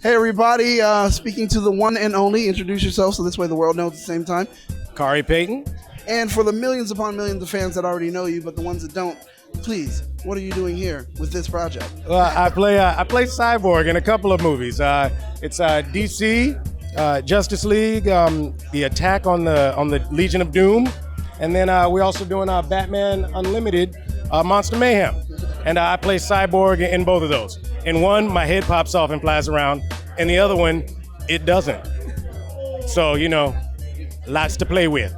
Hey everybody, speaking to the one and only, introduce yourself so this way the world knows at the same time. Khary Payton. And for the millions upon millions of fans that already know you, but the ones that don't, please, what are you doing here with this project? Well, I play Cyborg in a couple of movies. It's DC, Justice League, the attack on the Legion of Doom, and then we're also doing Batman Unlimited, Monster Mayhem, and I play Cyborg in both of those. In one, my head pops off and flies around. In the other one, it doesn't. So, lots to play with.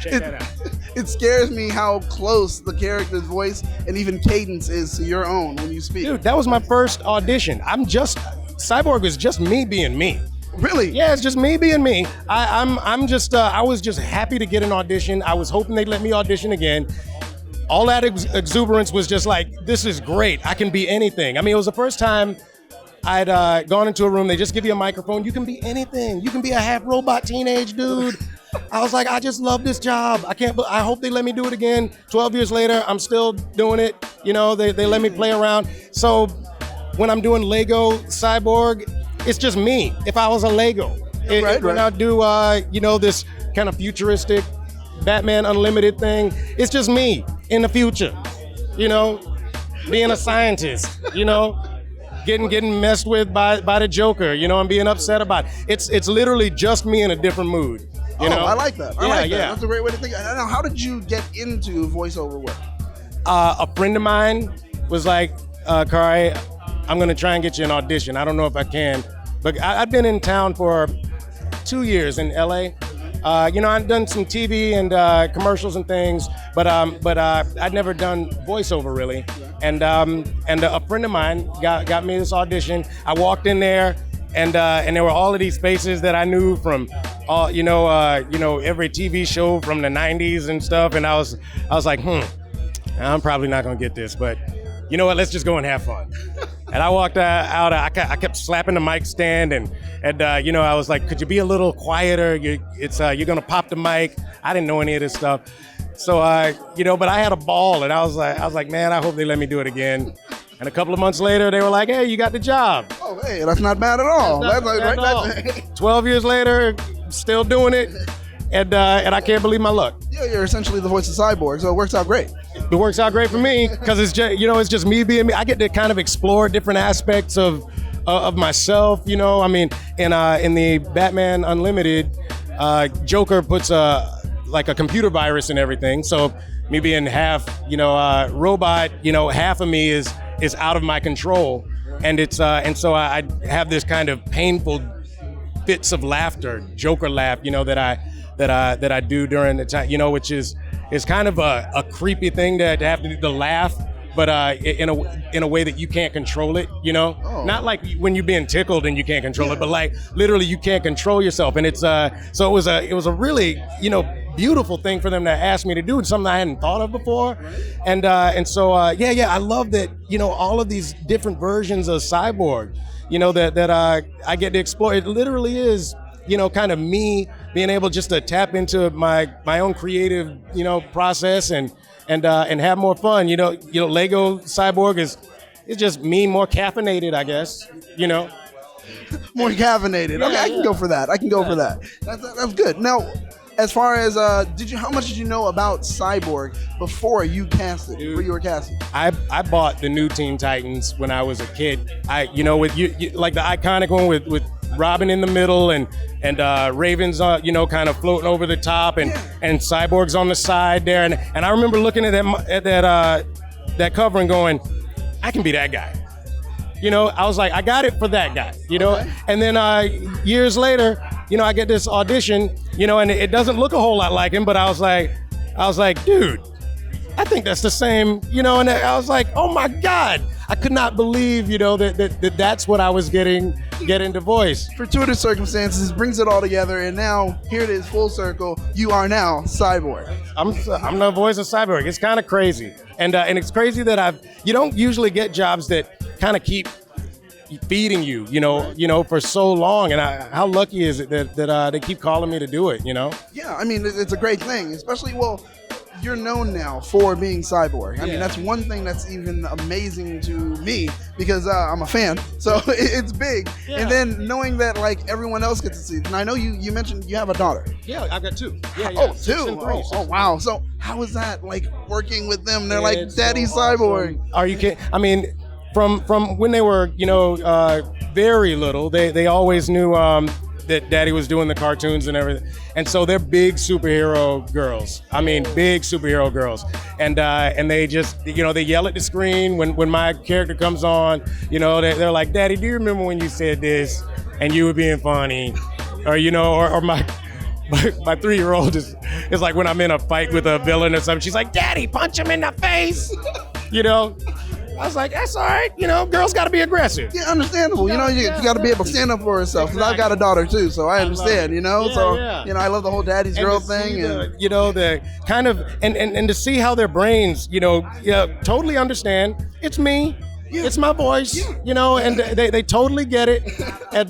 Check that out. It scares me how close the character's voice and even cadence is to your own when you speak. Dude, that was my first audition. Cyborg is just me being me. Really? Yeah, it's just me being me. I was just happy to get an audition. I was hoping they'd let me audition again. All that exuberance was just like, this is great. I can be anything. I mean, it was the first time I'd gone into a room. They just give you a microphone. You can be anything. You can be a half robot teenage dude. I was like, I just love this job. I hope they let me do it again. 12 years later, I'm still doing it. They let me play around. So when I'm doing Lego Cyborg, it's just me. If I was a Lego, when I do this kind of futuristic Batman Unlimited thing, it's just me in the future, being a scientist, getting messed with by the Joker, and being upset about it. It's literally just me in a different mood. I like that. I like that. Yeah. That's a great way to think. Now, how did you get into voiceover work? A friend of mine was like, Khary, I'm gonna try and get you an audition. I don't know if I can, but I've been in town for 2 years in LA. I've done some TV and commercials and things, but I'd never done voiceover really. And a friend of mine got me this audition. I walked in there, and there were all of these faces that I knew from, every TV show from the '90s and stuff. And I was like, I'm probably not gonna get this, but you know what? Let's just go and have fun. And I walked out. I kept slapping the mic stand, and I was like, "Could you be a little quieter? You're gonna pop the mic." I didn't know any of this stuff, so but I had a ball, and I was like, "Man, I hope they let me do it again." And a couple of months later, they were like, "Hey, you got the job." Oh, hey, that's not bad at all. That's not bad at all. 12 years later, still doing it, and I can't believe my luck. Yeah, you're essentially the voice of Cyborg, so it works out great. It works out great for me because it's just, it's just me being me. I get to kind of explore different aspects of myself. I mean, in the Batman Unlimited, Joker puts a computer virus in everything. So me being half, robot, half of me is out of my control, and so I have this kind of painful fits of laughter, Joker laugh, that I do during the time, which is kind of a creepy thing to have to do, the laugh, but in a way that you can't control it, Not like when you're being tickled and you can't control it, but like literally you can't control yourself. And it's so it was a really beautiful thing for them to ask me to do, and something I hadn't thought of before. And so I love that all of these different versions of Cyborg, that I get to explore. It literally is kind of me being able just to tap into my own creative, process and have more fun. Lego Cyborg is just me more caffeinated, I guess. More caffeinated. Okay, I can go for that. For that. That's good. Now, as far as how much did you know about Cyborg before you casted? Before you were casted? I bought the new Teen Titans when I was a kid. With you like the iconic one with Robin in the middle and Raven's kind of floating over the top and Cyborg's on the side there, and I remember looking at that cover and going, I can be that guy. I was like, I got it for that guy. Okay. And then years later, I get this audition, and it doesn't look a whole lot like him, but I was like, dude, I think that's the same, and I was like, oh my God, I could not believe, that's what I was getting to voice. Fortuitous circumstances brings it all together, and now here it is, full circle. You are now Cyborg. I'm the voice of Cyborg. It's kind of crazy, and it's crazy that you don't usually get jobs that kind of keep feeding you, for so long. And how lucky is it that they keep calling me to do it, Yeah, I mean, it's a great thing, especially, you're known now for being Cyborg. I mean, that's one thing that's even amazing to me because I'm a fan, so it's big. Yeah. And then knowing that like everyone else gets to see it. And I know you mentioned you have a daughter. Yeah, I've got 2. Yeah. Oh, 2. Oh, wow. So how is that like working with them? They're like Daddy so Cyborg. Awesome. Are you kidding? I mean, from when they were very little, they always knew that Daddy was doing the cartoons and everything, and so they're big superhero girls. I mean, big superhero girls, and they just they yell at the screen when my character comes on. They're like, Daddy, do you remember when you said this and you were being funny, or my 3-year-old is like when I'm in a fight with a villain or something, she's like, Daddy, punch him in the face, I was like, that's all right. Girls got to be aggressive. Yeah, understandable. You got to be able to stand up for herself. Because I've got a daughter too, so I understand. I love the whole daddy's girl thing. The kind of and to see how their brains, totally understand. It's me. Yeah. It's my voice. And they totally get it, and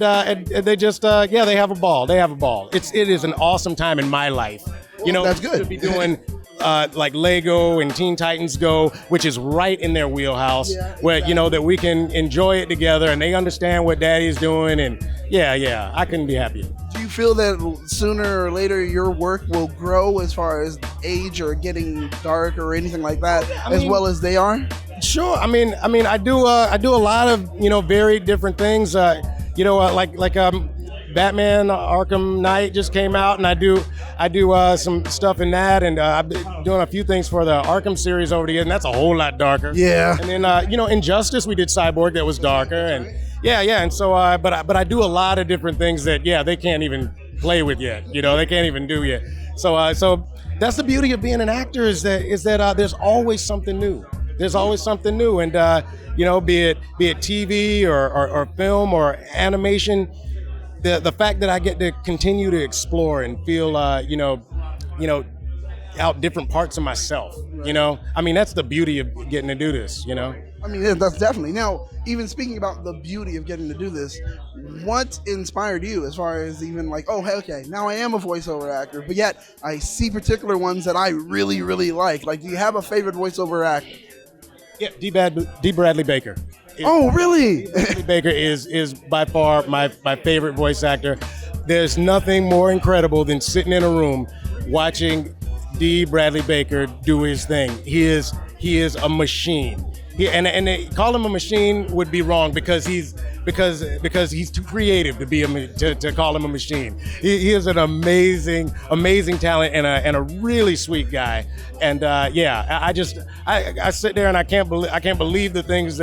they just they have a ball. They have a ball. It is an awesome time in my life. That's good. To be doing. Like Lego and Teen Titans Go, which is right in their wheelhouse, where that we can enjoy it together and they understand what Daddy's doing, and I couldn't be happier. Do you feel that sooner or later your work will grow as far as age or getting dark or anything like that, as well as they are? Sure. I mean, I do a lot of very different things. Batman Arkham Knight just came out, and I do some stuff in that, and I've been doing a few things for the Arkham series over the years, and that's a whole lot darker. Yeah. And then Injustice, we did Cyborg, that was darker, and and so but I do a lot of different things that they can't even play with yet. They can't even do yet. So that's the beauty of being an actor is that there's always something new. There's always something new, and be it TV or film or animation. The fact that I get to continue to explore and feel, out different parts of myself, I mean, that's the beauty of getting to do this, I mean, that's definitely. Now, even speaking about the beauty of getting to do this, what inspired you as far as even like, oh, hey, okay, now I am a voiceover actor, but yet I see particular ones that I really, really like. Like, do you have a favorite voiceover actor? Yeah, D. Bradley Baker. Oh, really? Bradley Baker is by far my favorite voice actor. There's nothing more incredible than sitting in a room watching D. Bradley Baker do his thing. He is a machine. And call him a machine would be wrong because he's too creative to call him a machine. He is an amazing talent and a really sweet guy. And I sit there and I can't believe the things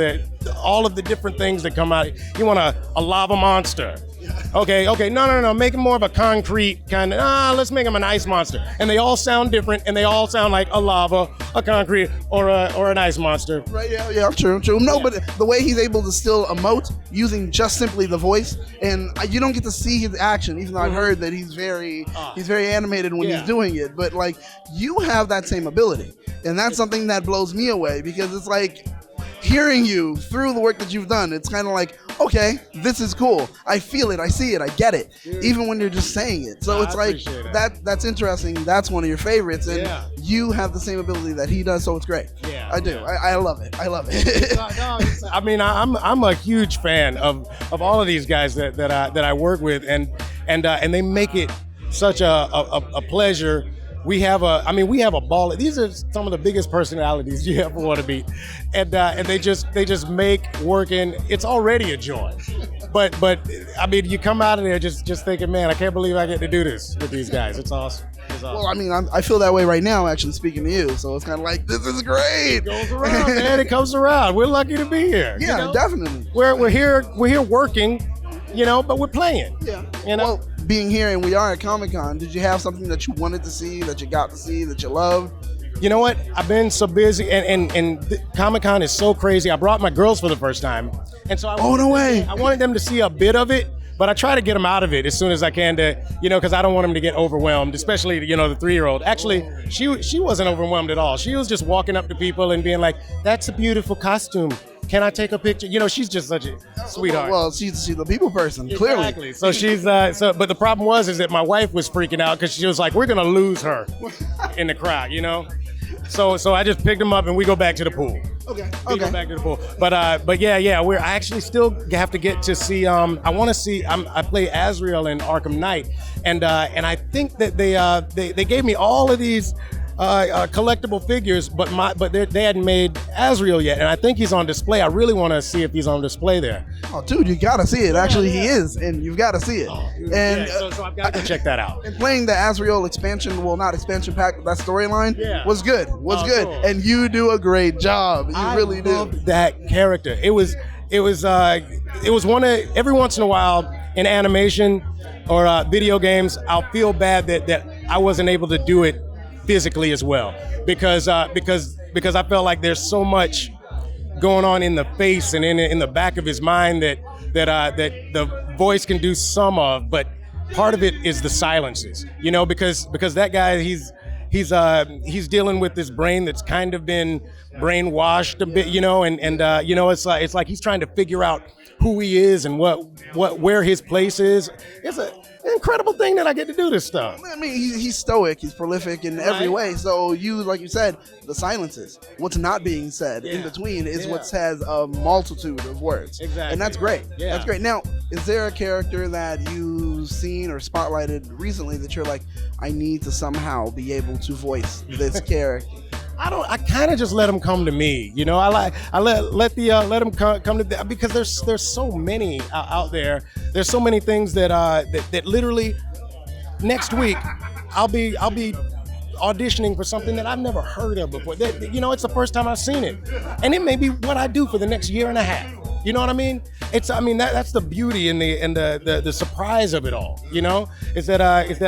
all of the different things that come out. You want a lava monster. Okay, no, make him more of a concrete kind of, let's make him an ice monster. And they all sound different, and they all sound like a lava, a concrete, or an ice monster. Right, yeah, true. No, but the way he's able to still emote using just simply the voice, and you don't get to see his action, even though I've heard that he's very animated when he's doing it, but like, you have that same ability, and that's something that blows me away, because it's like, hearing you through the work that you've done, it's kind of like, okay, this is cool. I feel it, I see it, I get it, even when you're just saying it. So it's like, that's interesting. That's one of your favorites, and you have the same ability that he does, so it's great. Yeah, I do. Yeah. I love it. I mean, I'm a huge fan of all of these guys that I work with, and they make it such a pleasure. We have a ball. These are some of the biggest personalities you ever want to meet, and they just make working. It's already a joy, but I mean, you come out of there just thinking, man, I can't believe I get to do this with these guys. It's awesome. Well, I mean, I feel that way right now, actually, speaking to you. So it's kind of like, this is great. It goes around, man. It comes around. We're lucky to be here. Yeah, definitely. We're here working, but we're playing. Yeah. Well, being here and we are at Comic-Con, did you have something that you wanted to see, that you got to see, that you loved? You know what? I've been so busy, and Comic-Con is so crazy. I brought my girls for the first time, and so I wanted them to see a bit of it, but I try to get them out of it as soon as I can to, because I don't want them to get overwhelmed, especially, the 3-year-old. Actually, she wasn't overwhelmed at all. She was just walking up to people and being like, that's a beautiful costume. Can I take a picture? She's just such a sweetheart. Well, she's the people person, clearly. Exactly. So she's but the problem was that my wife was freaking out because she was like, we're gonna lose her in the crowd, So I just picked him up and we go back to the pool. Okay. We go back to the pool. But yeah, I actually still have to get to see. I want to see. I play Azrael in Arkham Knight, and I think that they gave me all of these collectible figures, but they hadn't made Azrael yet, and I think he's on display. I really want to see if he's on display there. Oh, dude, you gotta see it. Actually, he is, and you've got to see it. And so I've got to check that out. And playing the Azrael expansion, well, not expansion pack, but that storyline was good. Was good, cool. And you do a great job. You really do. I loved that character. It was one of every once in a while in animation or video games, I'll feel bad that I wasn't able to do it physically as well, because I felt like there's so much going on in the face and in the back of his mind that the voice can do some of, but part of it is the silences, because that guy, he's dealing with this brain that's kind of been brainwashed a bit, and it's like he's trying to figure out who he is and where his place is. It's an incredible thing that I get to do this stuff. I mean, he's stoic, he's prolific in every way. So like you said, the silences, what's not being said in between is what has a multitude of words. Exactly. And that's great. Yeah. That's great. Now, is there a character that you've seen or spotlighted recently that you're like, I need to somehow be able to voice this character? I kind of just let them come to me, I let them come to them, because there's so many out there. There's so many things that literally next week I'll be auditioning for something that I've never heard of before. It's the first time I've seen it, and it may be what I do for the next year and a half. You know what I mean? That's the beauty and the surprise of it all. Is that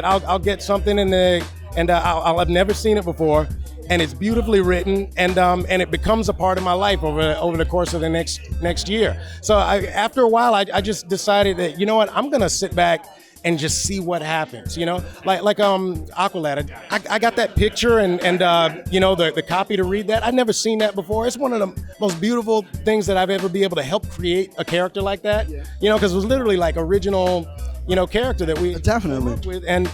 I'll get something and I'll have never seen it before. And it's beautifully written, and it becomes a part of my life over the course of the next year. So after a while, I just decided that, I'm gonna sit back and just see what happens. Like Aqualad. I got that picture and the copy to read that. I'd never seen that before. It's one of the most beautiful things that I've ever been able to help create a character like that. Because it was literally like original, character that we definitely worked with, and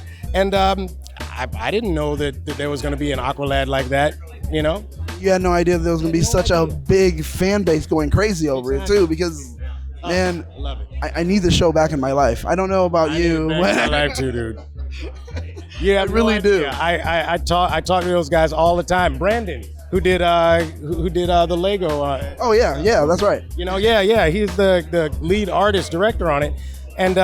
I didn't know that there was going to be an Aqualad like that, You had no idea that there was going to be such a big fan base going crazy over it, too, because, man, I love it. I need this show back in my life. I don't know about you. I need it back in my life, too, dude. Yeah, I really do. Yeah, I talk to those guys all the time. Brandon, who did the Lego. Oh, yeah, that's right. He's the lead artist, director on it. And,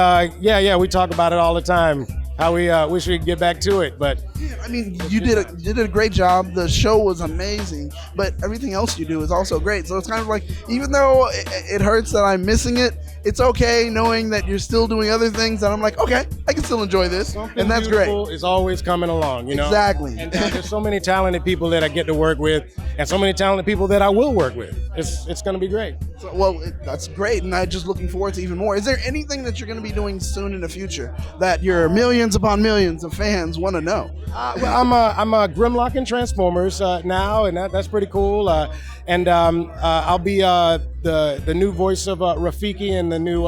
we talk about it all the time. How we wish we could get back to it, but I mean, you did a great job. The show was amazing, but everything else you do is also great. So it's kind of like, even though it hurts that I'm missing it, it's okay knowing that you're still doing other things. And I'm like, okay, I can still enjoy this, and that's great. Is always coming along, Exactly. And there's so many talented people that I get to work with, and so many talented people that I will work with. It's going to be great. So, that's great, and I'm just looking forward to even more. Is there anything that you're going to be doing soon in the future that your millions upon millions of fans want to know? I'm a Grimlock in Transformers now, and that's pretty cool. I'll be the new voice of Rafiki in the new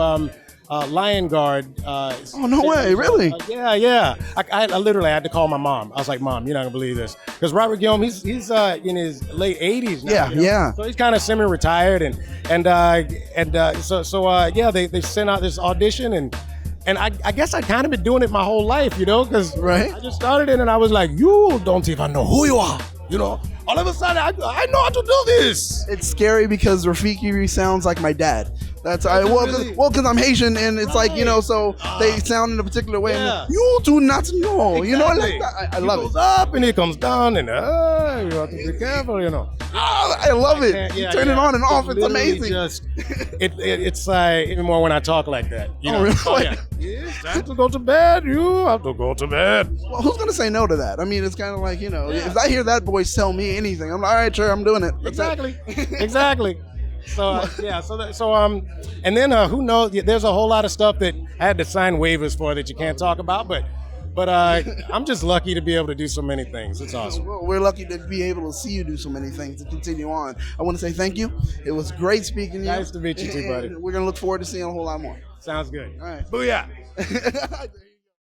Lion Guard. Oh, no way, really? Yeah. I literally had to call my mom. I was like, Mom, you're not gonna believe this, because Robert Guillaume, he's in his late 80s now. Yeah. So he's kind of semi-retired, so they sent out this audition, and I guess I kind of been doing it my whole life, because right? I just started it, and I was like, you don't even know who you are, All of a sudden, I know how to do this. It's scary because Rafiki sounds like my dad. That's because I'm Haitian, and it's like, so they sound in a particular way. Yeah. And you do not know, Exactly. I love it. He goes up and he comes down, and you have to be careful, I love it. You turn it on and off. It's amazing. It's like even more when I talk like that. Oh, really? Oh, yeah. It's time to go to bed. You have to go to bed. Well, who's gonna say no to that? I mean, it's kind of like, if I hear that voice tell me anything, I'm like, all right, sure, I'm doing it. Exactly. So and then who knows? There's a whole lot of stuff that I had to sign waivers for that you can't talk about, but I'm just lucky to be able to do so many things. It's awesome. Well, we're lucky to be able to see you do so many things and continue on. I want to say thank you. It was great speaking to you. Nice to meet you too, buddy. We're gonna look forward to seeing a whole lot more. Sounds good. All right. Booyah.